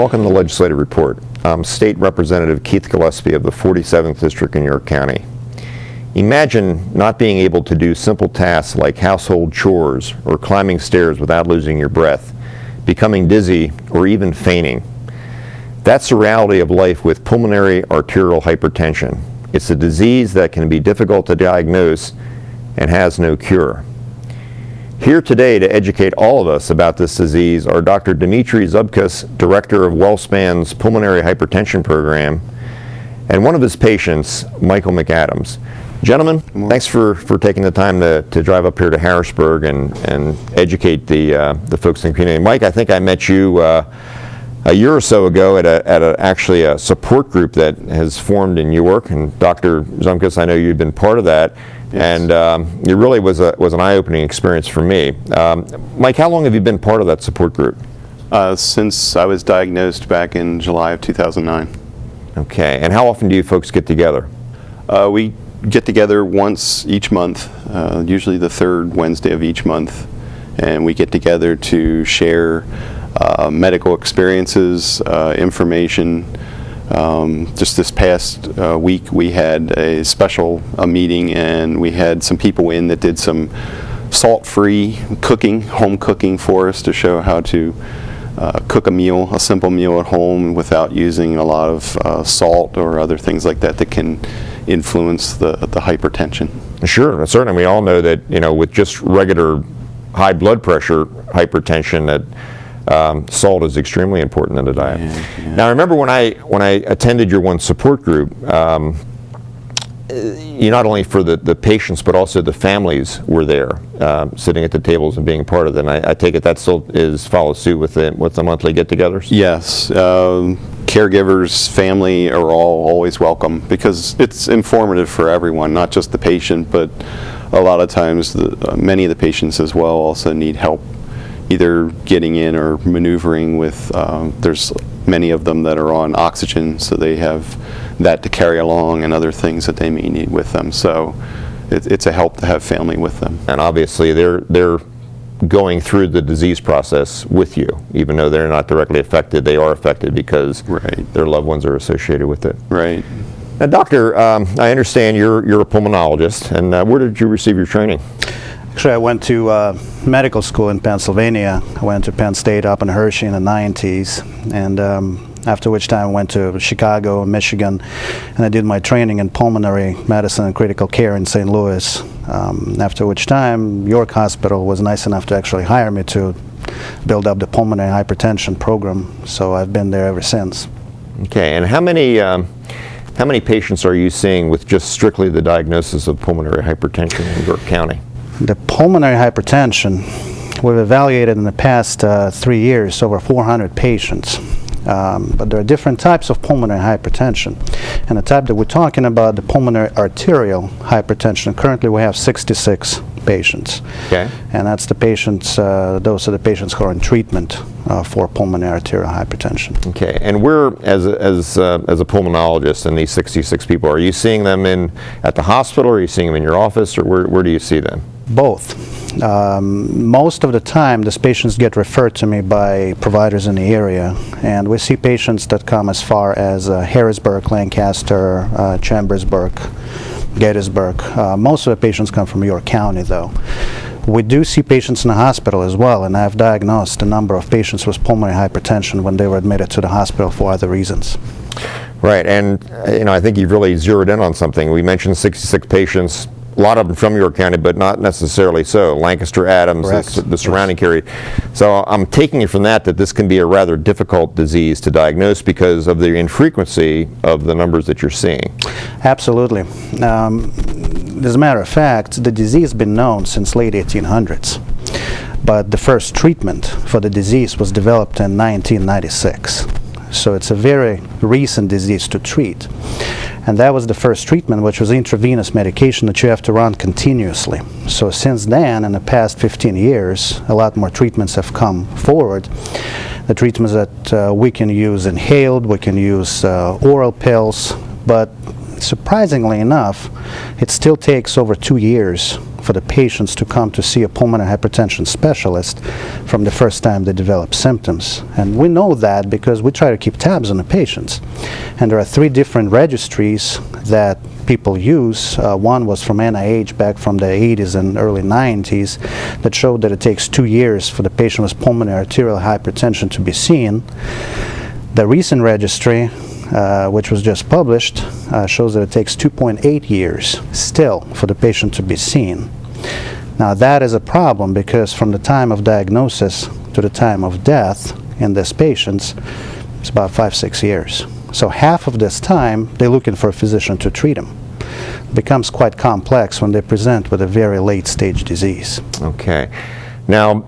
welcome to the Legislative Report. I'm State Representative Keith Gillespie of the 47th District in York County. Imagine not being able to do simple tasks like household chores or climbing stairs without losing your breath, becoming dizzy, or even fainting. That's the reality of life with pulmonary arterial hypertension. It's a disease that can be difficult to diagnose and has no cure. Here today to educate all of us about this disease are Dr. Dimitri Zubkas, Director of WellSpan's Pulmonary Hypertension Program, and one of his patients, Michael McAdams. Gentlemen, thanks for taking the time to drive up here to Harrisburg and educate the folks in the community. Mike, I think I met you a year or so ago at actually a support group that has formed in York, and Dr. Zubkas, I know you've been part of that. Yes. And it really was an eye-opening experience for me. Mike, how long have you been part of that support group? Since I was diagnosed back in July of 2009. Okay, and how often do you folks get together? We get together once each month, usually the third Wednesday of each month, and we get together to share medical experiences, information. Just this past week we had a special meeting, and we had some people in that did some salt-free cooking, home cooking for us to show how to cook a simple meal at home without using a lot of salt or other things like that that can influence the hypertension. Sure, certainly we all know that, with just regular high blood pressure hypertension, that salt is extremely important in the diet. Yeah. Now, I remember when I attended your one support group, you not only for the patients but also the families were there, sitting at the tables and being part of it. And I take it that still follows suit with the monthly get-togethers. Yes, caregivers, family are always welcome because it's informative for everyone, not just the patient, but a lot of times many of the patients as well also need help either getting in or maneuvering with, there's many of them that are on oxygen, so they have that to carry along and other things that they may need with them. So it's a help to have family with them. And obviously they're going through the disease process with you. Even though they're not directly affected, they are affected because their loved ones are associated with it. Right. Now, Doctor, I understand you're a pulmonologist, and where did you receive your training? Actually, I went to medical school in Pennsylvania. I went to Penn State up in Hershey in the 90s, and after which time I went to Chicago, Michigan, and I did my training in pulmonary medicine and critical care in St. Louis. After which time, York Hospital was nice enough to actually hire me to build up the pulmonary hypertension program, so I've been there ever since. Okay, and how many patients are you seeing with just strictly the diagnosis of pulmonary hypertension in York County? The pulmonary hypertension, we've evaluated in the past 3 years over 400 patients. But there are different types of pulmonary hypertension. And the type that we're talking about, the pulmonary arterial hypertension, currently we have 66 patients. Okay. And that's the patients, those are the patients who are in treatment for pulmonary arterial hypertension. Okay, and where, as a pulmonologist and these 66 people, are you seeing them at the hospital, or are you seeing them in your office, or where do you see them? Both. Most of the time, these patients get referred to me by providers in the area, and we see patients that come as far as Harrisburg, Lancaster, Chambersburg, Gettysburg. Most of the patients come from York County, though. We do see patients in the hospital as well, and I've diagnosed a number of patients with pulmonary hypertension when they were admitted to the hospital for other reasons. Right, and I think you've really zeroed in on something. We mentioned 66 patients. A lot of them from York County, but not necessarily so. Lancaster, Adams, the surrounding area. So I'm taking it from that this can be a rather difficult disease to diagnose because of the infrequency of the numbers that you're seeing. Absolutely. As a matter of fact, the disease has been known since late 1800s. But the first treatment for the disease was developed in 1996. So it's a very recent disease to treat. And that was the first treatment, which was intravenous medication that you have to run continuously. So since then, in the past 15 years, a lot more treatments have come forward. The treatments that we can use inhaled, we can use oral pills, but surprisingly enough, it still takes over 2 years for the patients to come to see a pulmonary hypertension specialist from the first time they develop symptoms. And we know that because we try to keep tabs on the patients. And there are 3 different registries that people use. One was from NIH back from the 80s and early 90s that showed that it takes 2 years for the patient with pulmonary arterial hypertension to be seen. The recent registry, which was just published, shows that it takes 2.8 years still for the patient to be seen. Now that is a problem because from the time of diagnosis to the time of death in these patients, it's about 5-6 years. So half of this time, they're looking for a physician to treat them. It becomes quite complex when they present with a very late-stage disease. Okay. Now,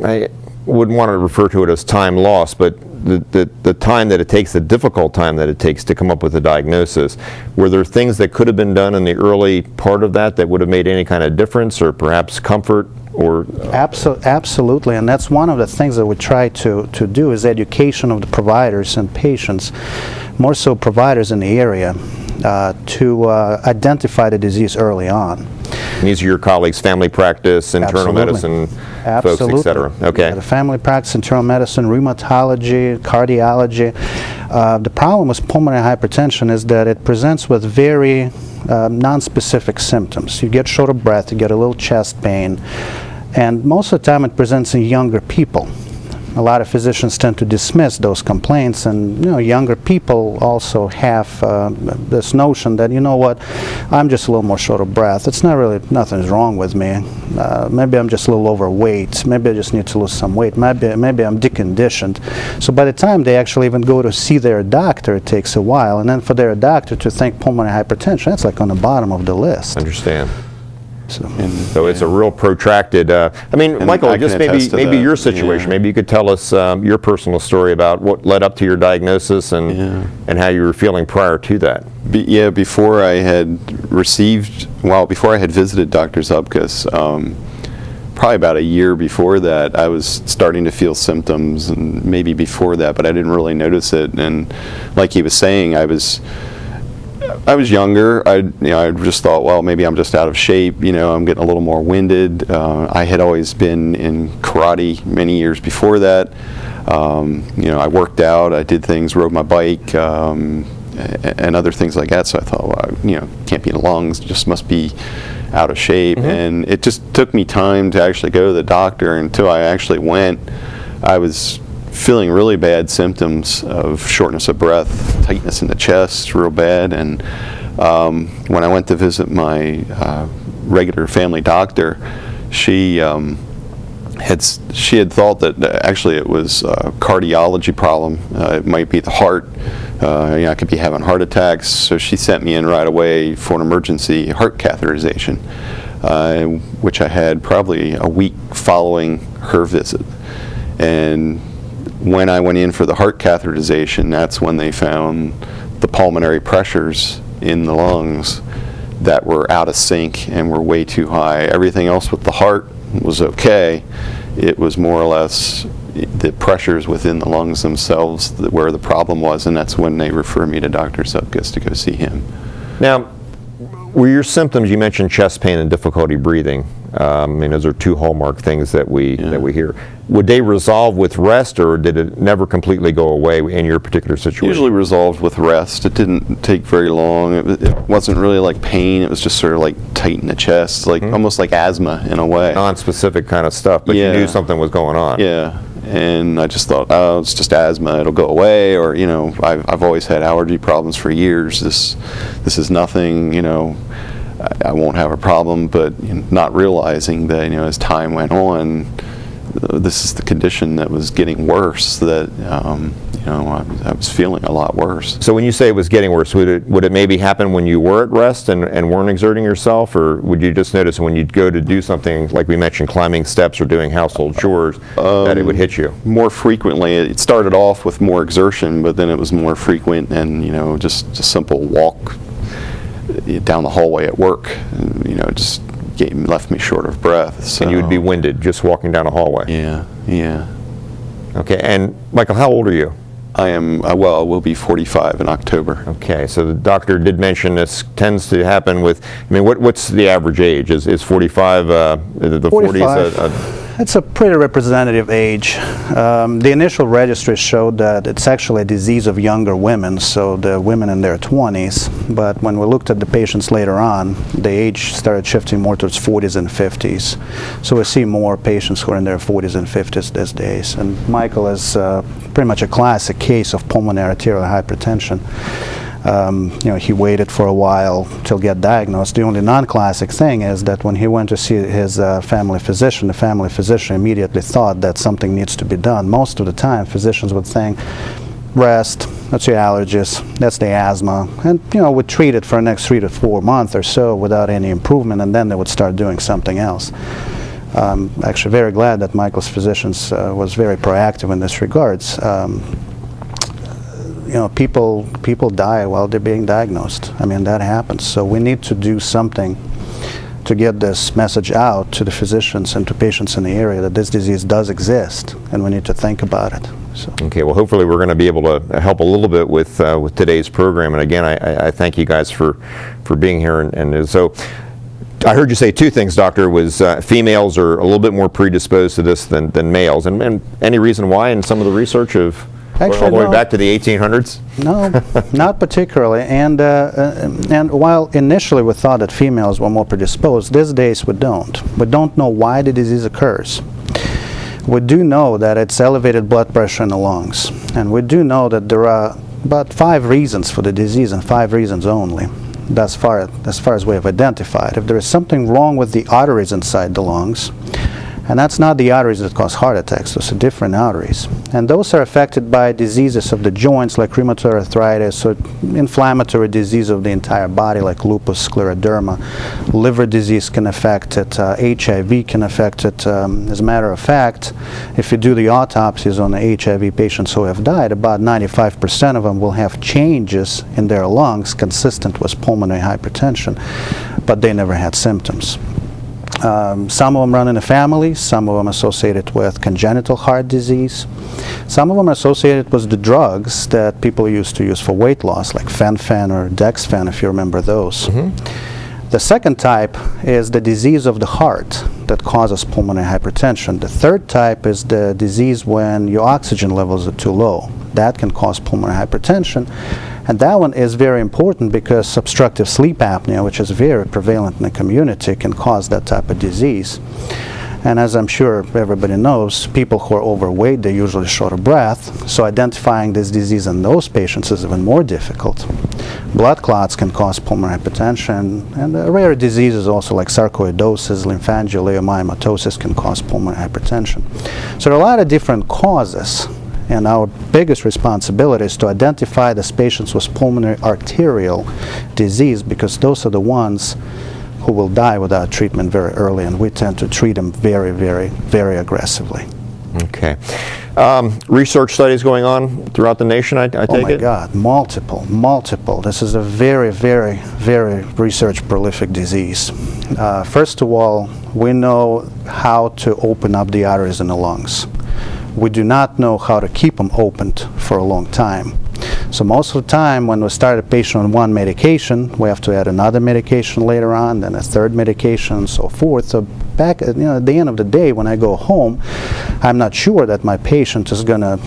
I wouldn't want to refer to it as time lost, but the time that it takes, the difficult time that it takes to come up with a diagnosis, were there things that could have been done in the early part of that would have made any kind of difference, or perhaps comfort? Or Absolutely, and that's one of the things that we try to do is education of the providers and patients, more so providers in the area, to identify the disease early on. And these are your colleagues, family practice, internal medicine folks, etc. Okay. Yeah, the family practice, internal medicine, rheumatology, cardiology. The problem with pulmonary hypertension is that it presents with very non-specific symptoms. You get short of breath, you get a little chest pain, and most of the time it presents in younger people. A lot of physicians tend to dismiss those complaints, and younger people also have this notion that, you know what, I'm just a little more short of breath. It's not really, nothing's wrong with me. Maybe I'm just a little overweight. Maybe I just need to lose some weight. Maybe I'm deconditioned. So by the time they actually even go to see their doctor, it takes a while. And then for their doctor to think pulmonary hypertension, that's like on the bottom of the list. Understand. So it's a real protracted, I mean, Michael, just maybe your situation, maybe you could tell us your personal story about what led up to your diagnosis and how you were feeling prior to that. Before I had visited Dr. Zupkus, probably about a year before that, I was starting to feel symptoms, and maybe before that, but I didn't really notice it. And like he was saying, I was younger. I just thought, well, maybe I'm just out of shape. I'm getting a little more winded. I had always been in karate many years before that. I worked out. I did things, rode my bike, and other things like that. So I thought, well, can't be in the lungs. Just must be out of shape. And it just took me time to actually go to the doctor. Until I actually went, I was feeling really bad symptoms of shortness of breath, tightness in the chest, real bad. And when I went to visit my regular family doctor, she had thought that actually it was a cardiology problem. It might be the heart. I could be having heart attacks. So she sent me in right away for an emergency heart catheterization, which I had probably a week following her visit. And when I went in for the heart catheterization, that's when they found the pulmonary pressures in the lungs that were out of sync and were way too high. Everything else with the heart was okay. It was more or less the pressures within the lungs themselves where the problem was, and that's when they referred me to Dr. Zupkus to go see him. Now, were your symptoms, you mentioned chest pain and difficulty breathing. Those are 2 hallmark things that we hear. Would they resolve with rest, or did it never completely go away in your particular situation? Usually resolved with rest. It didn't take very long. It wasn't really like pain. It was just sort of like tight in the chest, like almost like asthma in a way. Non-specific kind of stuff, but you knew something was going on. Yeah. And I just thought, oh, it's just asthma, it'll go away, or I've always had allergy problems for years. This is nothing, I won't have a problem. But not realizing that as time went on, this is the condition that was getting worse. That I was feeling a lot worse. So when you say it was getting worse, would it maybe happen when you were at rest and weren't exerting yourself, or would you just notice when you'd go to do something like we mentioned, climbing steps or doing household chores, that it would hit you? More frequently. It started off with more exertion, but then it was more frequent, and just a simple walk down the hallway at work, just left me short of breath. So. And you would be winded just walking down a hallway? Yeah. Okay, and Michael, how old are you? I am, well, I will be 45 in October. Okay, so the doctor did mention this tends to happen with, I mean, what's the average age? Is 45, the 45. 40s? It's a pretty representative age. The initial registry showed that it's actually a disease of younger women, so the women in their 20s. But when we looked at the patients later on, the age started shifting more towards 40s and 50s. So we see more patients who are in their 40s and 50s these days. And Michael is pretty much a classic case of pulmonary arterial hypertension. He waited for a while to get diagnosed. The only non-classic thing is that when he went to see his family physician, the family physician immediately thought that something needs to be done. Most of the time, physicians would think, rest, that's your allergies, that's the asthma, and would treat it for the next 3 to 4 months or so without any improvement, and then they would start doing something else. Actually very glad that Michael's physicians was very proactive in this regards. People die while they're being diagnosed. I mean, that happens. So we need to do something to get this message out to the physicians and to patients in the area that this disease does exist, and we need to think about it. So. Okay, well, hopefully we're going to be able to help a little bit with today's program. And again, I thank you guys for being here. And so I heard you say two things, Doctor, was females are a little bit more predisposed to this than males. And any reason why in some of the research of Actually, all the way no. back to the 1800s? No, not particularly. And while initially we thought that females were more predisposed, these days we don't. We don't know why the disease occurs. We do know that it's elevated blood pressure in the lungs. And we do know that there are about 5 reasons for the disease, and 5 reasons only, as far as we have identified. If there is something wrong with the arteries inside the lungs, and that's not the arteries that cause heart attacks, those are different arteries. And those are affected by diseases of the joints like rheumatoid arthritis, or inflammatory disease of the entire body like lupus, scleroderma. Liver disease can affect it, HIV can affect it. As a matter of fact, if you do the autopsies on the HIV patients who have died, about 95% of them will have changes in their lungs consistent with pulmonary hypertension, but they never had symptoms. Some of them run in the family, some of them associated with congenital heart disease. Some of them are associated with the drugs that people used to use for weight loss, like fen-phen or Dexfen, if you remember those. Mm-hmm. The second type is the disease of the heart that causes pulmonary hypertension. The third type is the disease when your oxygen levels are too low. That can cause pulmonary hypertension. And that one is very important because obstructive sleep apnea, which is very prevalent in the community, can cause that type of disease. And as I'm sure everybody knows, people who are overweight, they're usually short of breath, so identifying this disease in those patients is even more difficult. Blood clots can cause pulmonary hypertension, and rare diseases also like sarcoidosis, lymphangioliomyomatosis can cause pulmonary hypertension. So there are a lot of different causes. And our biggest responsibility is to identify these patients with pulmonary arterial disease, because those are the ones who will die without treatment very early, and we tend to treat them very, very, very aggressively. Okay. Research studies going on throughout the nation, I take it? Oh my God, multiple. This is a very, very, very research prolific disease. First of all, we know how to open up the arteries in the lungs. We do not know how to keep them opened for a long time. So most of the time when we start a patient on one medication, we have to add another medication later on, then a third medication, and so forth. So back at the end of the day, when I go home, I'm not sure that my patient is going to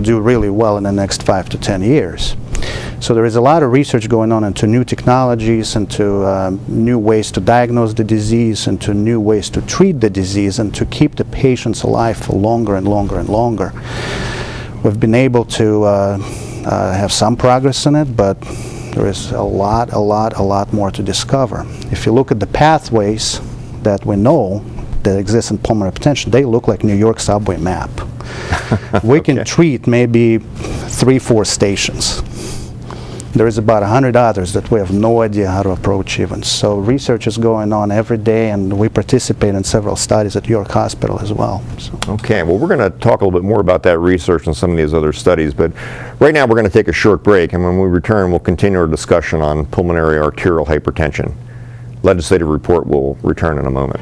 do really well in the next 5 to 10 years. So there is a lot of research going on into new technologies, into new ways to diagnose the disease, into new ways to treat the disease, and to keep the patients alive for longer and longer and longer. We've been able to have some progress in it, but there is a lot more to discover. If you look at the pathways that we know that exist in pulmonary hypertension, they look like New York subway map. We can treat maybe 3-4 stations. There is about 100 others that we have no idea how to approach even. So research is going on every day, and we participate in several studies at York Hospital as well. So. Okay, well, we're going to talk a little bit more about that research and some of these other studies, but right now we're going to take a short break, and when we return, we'll continue our discussion on pulmonary arterial hypertension. Legislative report will return in a moment.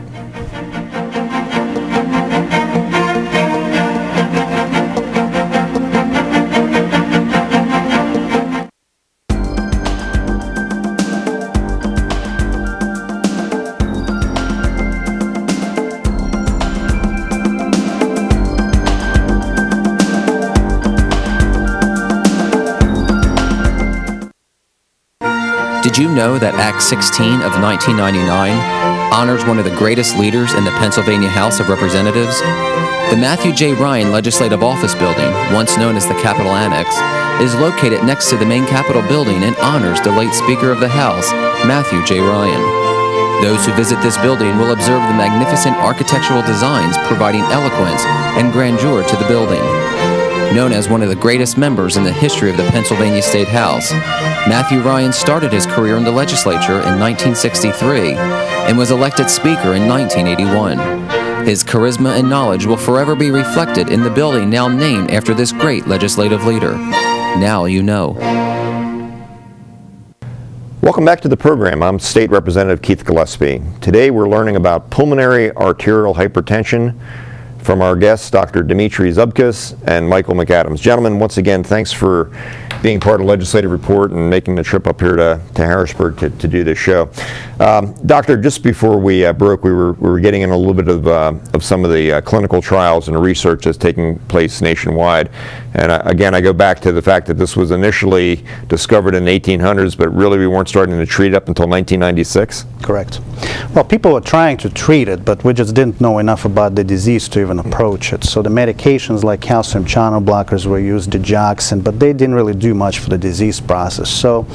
Did you know that Act 16 of 1999 honors one of the greatest leaders in the Pennsylvania House of Representatives? The Matthew J. Ryan Legislative Office Building, once known as the Capitol Annex, is located next to the main Capitol building and honors the late Speaker of the House, Matthew J. Ryan. Those who visit this building will observe the magnificent architectural designs providing eloquence and grandeur to the building. Known as one of the greatest members in the history of the Pennsylvania State House, Matthew Ryan started his career in the legislature in 1963 and was elected Speaker in 1981. His charisma and knowledge will forever be reflected in the building now named after this great legislative leader. Now you know. Welcome back to the program. I'm State Representative Keith Gillespie. Today we're learning about pulmonary arterial hypertension from our guests, Dr. Dimitri Zubkas and Michael McAdams. Gentlemen, once again, thanks for being part of Legislative Report and making the trip up here to Harrisburg to do this show. Doctor, just before we broke, we were getting in a little bit of some of the clinical trials and research that's taking place nationwide. And again, I go back to the fact that this was initially discovered in the 1800s, but really we weren't starting to treat it up until 1996? Correct. Well, people were trying to treat it, but we just didn't know enough about the disease to even approach it. So the medications like calcium channel blockers were used, digoxin, but they didn't really do much for the disease process. So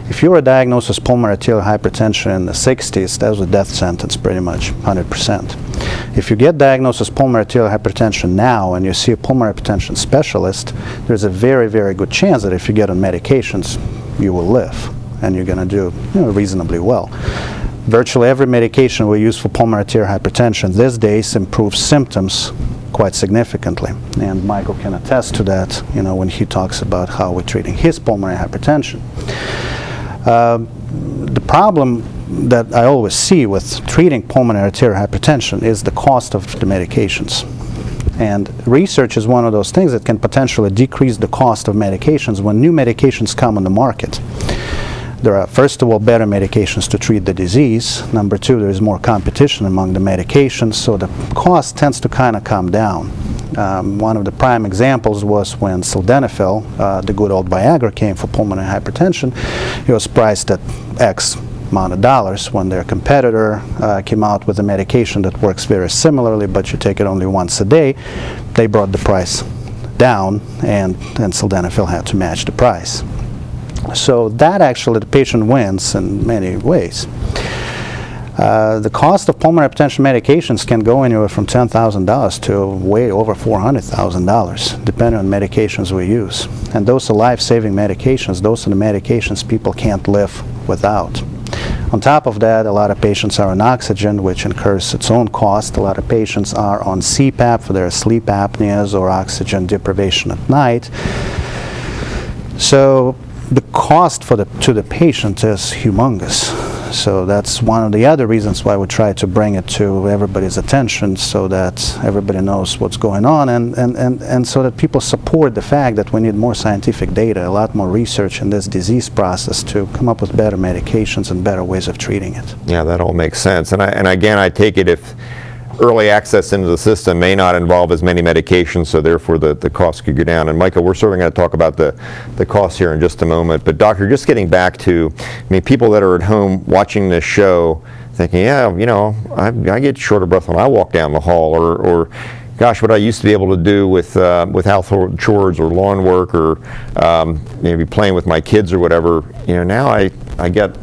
if you were diagnosed with pulmonary arterial hypertension in the 60s, that was a death sentence pretty much, 100%. If you get diagnosed with pulmonary arterial hypertension now and you see a pulmonary hypertension specialist, there's a very, very good chance that if you get on medications, you will live and you're going to do reasonably well. Virtually every medication we use for pulmonary arterial hypertension these days improves symptoms quite significantly, and Michael can attest to that, when he talks about how we're treating his pulmonary hypertension. The problem that I always see with treating pulmonary arterial hypertension is the cost of the medications. And research is one of those things that can potentially decrease the cost of medications when new medications come on the market. There are, first of all, better medications to treat the disease. Number two, there is more competition among the medications, so the cost tends to kind of come down. One of the prime examples was when sildenafil, the good old Viagra, came for pulmonary hypertension. It was priced at X amount of dollars. When their competitor came out with a medication that works very similarly, but you take it only once a day, they brought the price down, and sildenafil had to match the price. So that actually, the patient wins in many ways. The cost of pulmonary hypertension medications can go anywhere from $10,000 to way over $400,000, depending on medications we use. And those are life-saving medications. Those are the medications people can't live without. On top of that, a lot of patients are on oxygen, which incurs its own cost. A lot of patients are on CPAP for their sleep apneas or oxygen deprivation at night. So the cost to the patient is humongous. So that's one of the other reasons why we try to bring it to everybody's attention, so that everybody knows what's going on, and so that people support the fact that we need more scientific data, a lot more research in this disease process to come up with better medications and better ways of treating it. Yeah, that all makes sense. And again, I take it if early access into the system may not involve as many medications, so therefore the cost could go down. And Michael, we're certainly going to talk about the costs here in just a moment. But Doctor, just getting back to, people that are at home watching this show thinking, yeah, I get short of breath when I walk down the hall, or gosh, what I used to be able to do with household chores or lawn work, or maybe playing with my kids or whatever, now I get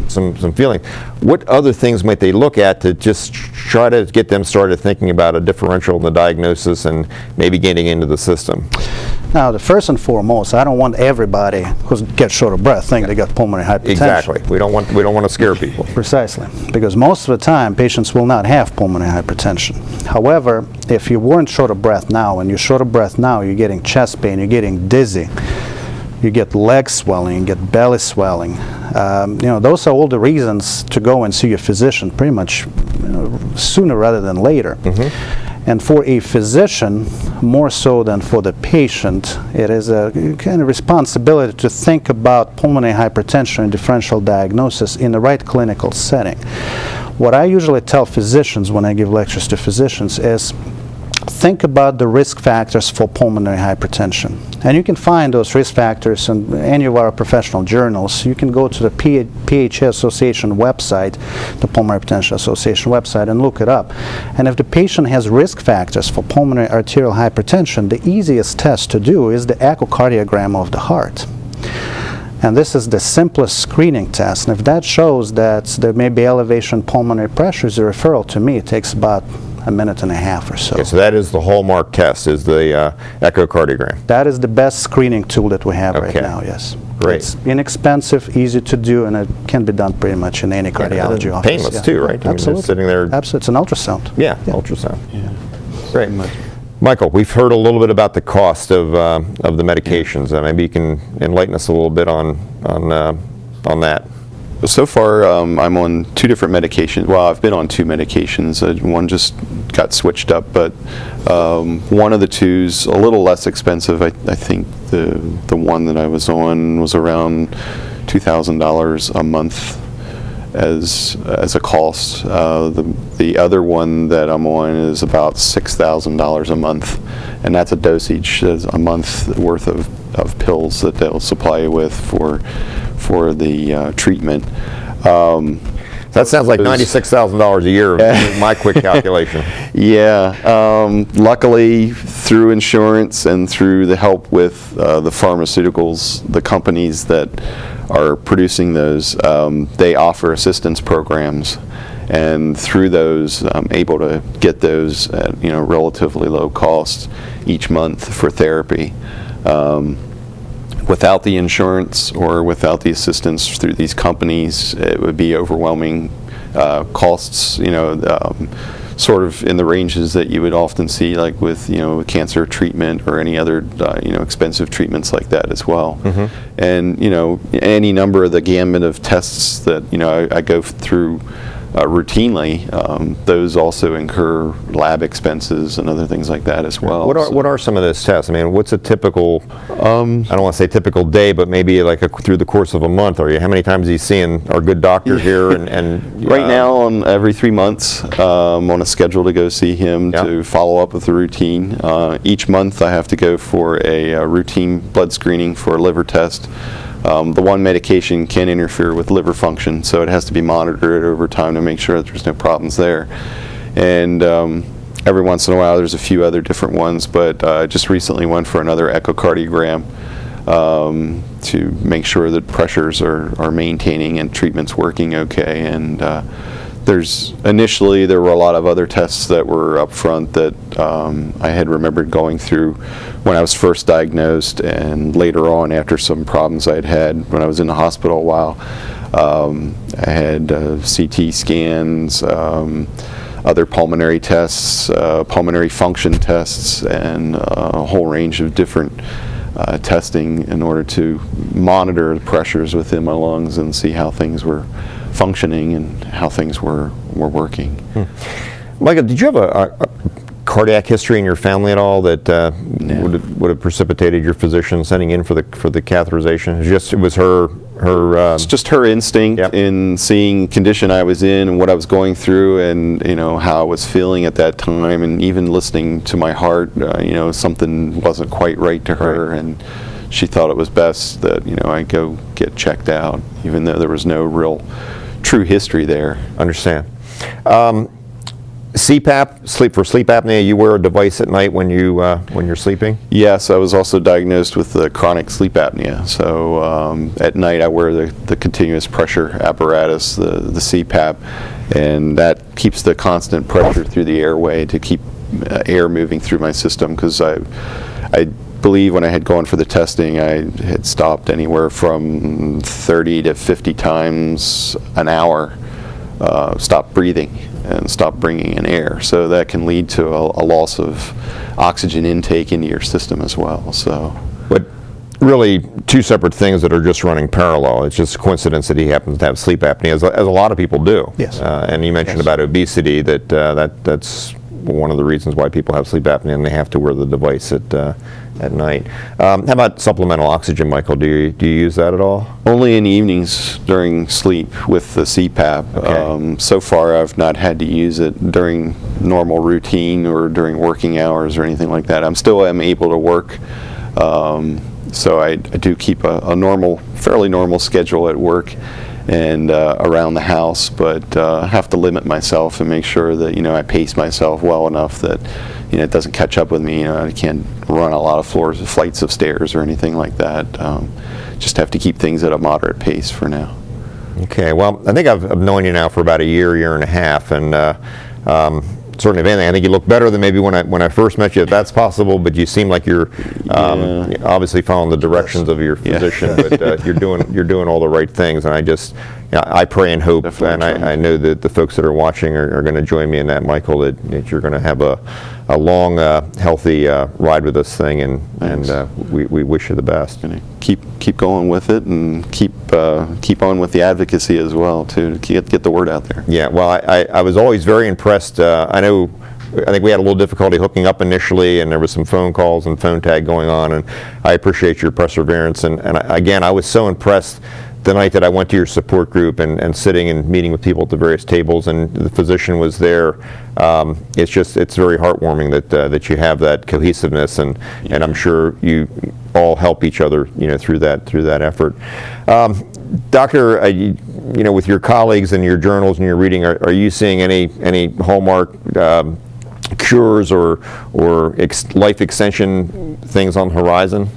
some feeling. What other things might they look at to just try to get them started thinking about a differential in the diagnosis and maybe getting into the system? Now, the first and foremost, I don't want everybody who gets short of breath think they got pulmonary hypertension. Exactly. We don't want to scare people. Precisely, because most of the time patients will not have pulmonary hypertension. However, if you weren't short of breath now, and you're short of breath now, you're getting chest pain, you're getting dizzy, you get leg swelling, you get belly swelling. Those are all the reasons to go and see your physician pretty much sooner rather than later. Mm-hmm. And for a physician, more so than for the patient, it is a kind of responsibility to think about pulmonary hypertension and differential diagnosis in the right clinical setting. What I usually tell physicians when I give lectures to physicians is, think about the risk factors for pulmonary hypertension. And you can find those risk factors in any of our professional journals. You can go to the PH Association website, the Pulmonary Hypertension Association website, and look it up. And if the patient has risk factors for pulmonary arterial hypertension, the easiest test to do is the echocardiogram of the heart. And this is the simplest screening test. And if that shows that there may be elevation in pulmonary pressure, the referral to me, it takes about a minute and a half or so. Okay, so that is the hallmark test, is the echocardiogram. That is the best screening tool that we have right Okay. now, yes. Great. It's inexpensive, easy to do, and it can be done pretty much in any cardiology office. Painless yeah. too, right? I mean, Absolutely. just sitting there. Absolutely. It's an ultrasound. Yeah, ultrasound. Yeah. Great. Michael, we've heard a little bit about the cost of the medications. Maybe you can enlighten us a little bit on that. So far, I'm on 2 different medications. Well, I've been on 2 medications. One just got switched up, but one of the 2's a little less expensive. I think the one that I was on was around $2,000 a month as a cost. The other one that I'm on is about $6,000 a month, and that's a dosage. That's a month worth of pills that they'll supply you with for the treatment. That sounds like $96,000 a year, my quick calculation. Yeah, luckily through insurance and through the help with the pharmaceuticals, the companies that are producing those, they offer assistance programs, and through those I'm able to get those at relatively low cost each month for therapy. Without the insurance or without the assistance through these companies, it would be overwhelming costs, sort of in the ranges that you would often see, like with cancer treatment or any other expensive treatments like that as well. Mm-hmm. And any number of the gamut of tests that I go through routinely, those also incur lab expenses and other things like that as well. What are some of those tests? I mean, what's a typical, I don't want to say typical day, but maybe like through the course of a month? How many times are you seeing our good doctor here? And right now, on every 3 months, I'm on a schedule to go see him to follow up with the routine. Each month I have to go for a routine blood screening for a liver test. The one medication can interfere with liver function, so it has to be monitored over time to make sure that there's no problems there. And every once in a while there's a few other different ones, but I just recently went for another echocardiogram to make sure that pressures are maintaining and treatment's working okay. And initially there were a lot of other tests that were up front that I had remembered going through when I was first diagnosed, and later on after some problems I had when I was in the hospital a while. I had CT scans, other pulmonary tests, pulmonary function tests, and a whole range of different testing in order to monitor the pressures within my lungs and see how things were functioning and how things were working. Michael, did you have a cardiac history in your family at all that would have precipitated your physician sending in for the catheterization? It was her. It's just her instinct in seeing condition I was in and what I was going through, and how I was feeling at that time, and even listening to my heart. Something wasn't quite right to her, and she thought it was best that I go get checked out, even though there was no real true history there. Understand. CPAP, sleep apnea. You wear a device at night when you're sleeping? Yes, I was also diagnosed with chronic sleep apnea. So at night I wear the continuous pressure apparatus, the CPAP, and that keeps the constant pressure through the airway to keep air moving through my system. Because I believe when I had gone for the testing, I had stopped anywhere from 30 to 50 times an hour, stopped breathing and stop bringing in air. So that can lead to a loss of oxygen intake into your system as well. So, but really 2 separate things that are just running parallel. It's just a coincidence that he happens to have sleep apnea, as a lot of people do. Yes. And you mentioned about obesity, that's one of the reasons why people have sleep apnea, and they have to wear the device at at night. How about supplemental oxygen, Michael? Do you use that at all? Only in the evenings during sleep with the CPAP. Okay. So far, I've not had to use it during normal routine or during working hours or anything like that. I'm still able to work, so I do keep a fairly normal schedule at work and around the house, but have to limit myself and make sure that I pace myself well enough that it doesn't catch up with me. I can't run a lot of flights of stairs or anything like that. Just have to keep things at a moderate pace for now. Okay, well, I think I've known you now for about a year and a half, and certainly, if anything, I think you look better than maybe when I first met you, if that's possible, but you seem like you're obviously following the directions of your physician, but you're doing all the right things, and I pray and hope, and I know that the folks that are watching are going to join me in that, Michael, that you're going to have a long, healthy ride with this thing, and we wish you the best. Gonna keep going with it, and keep on with the advocacy as well to get the word out there. Yeah, well, I was always very impressed. I think we had a little difficulty hooking up initially, and there was some phone calls and phone tag going on, and I appreciate your perseverance. And again, I was so impressed the night that I went to your support group and sitting and meeting with people at the various tables, and the physician was there. It's very heartwarming that you have that cohesiveness, and I'm sure you all help each other through that effort. Doctor, with your colleagues and your journals and your reading, are you seeing any hallmark cures or life extension things on the horizon?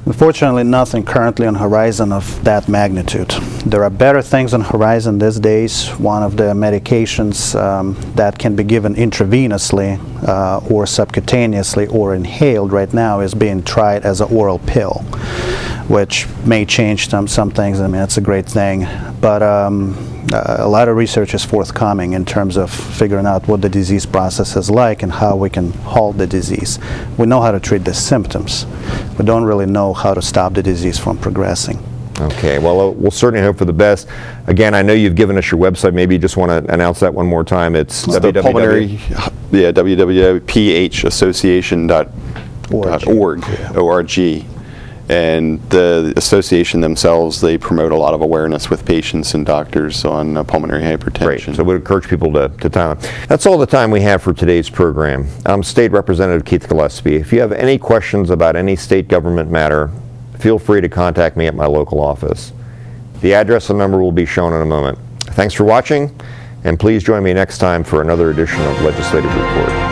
Unfortunately, nothing currently on horizon of that magnitude. There are better things on horizon these days. One of the medications that can be given intravenously or subcutaneously or inhaled right now is being tried as an oral pill, which may change some things. I mean, that's a great thing. But a lot of research is forthcoming in terms of figuring out what the disease process is like and how we can halt the disease. We know how to treat the symptoms. We don't really know how to stop the disease from progressing. Okay, well, we'll certainly hope for the best. Again, I know you've given us your website. Maybe you just want to announce that one more time. It's the pulmonary, www.phassociation.org. And the association themselves, they promote a lot of awareness with patients and doctors on pulmonary hypertension. Great. So we'd encourage people to time. That's all the time we have for today's program. I'm State Representative Keith Gillespie. If you have any questions about any state government matter, feel free to contact me at my local office. The address and number will be shown in a moment. Thanks for watching, and please join me next time for another edition of Legislative Report.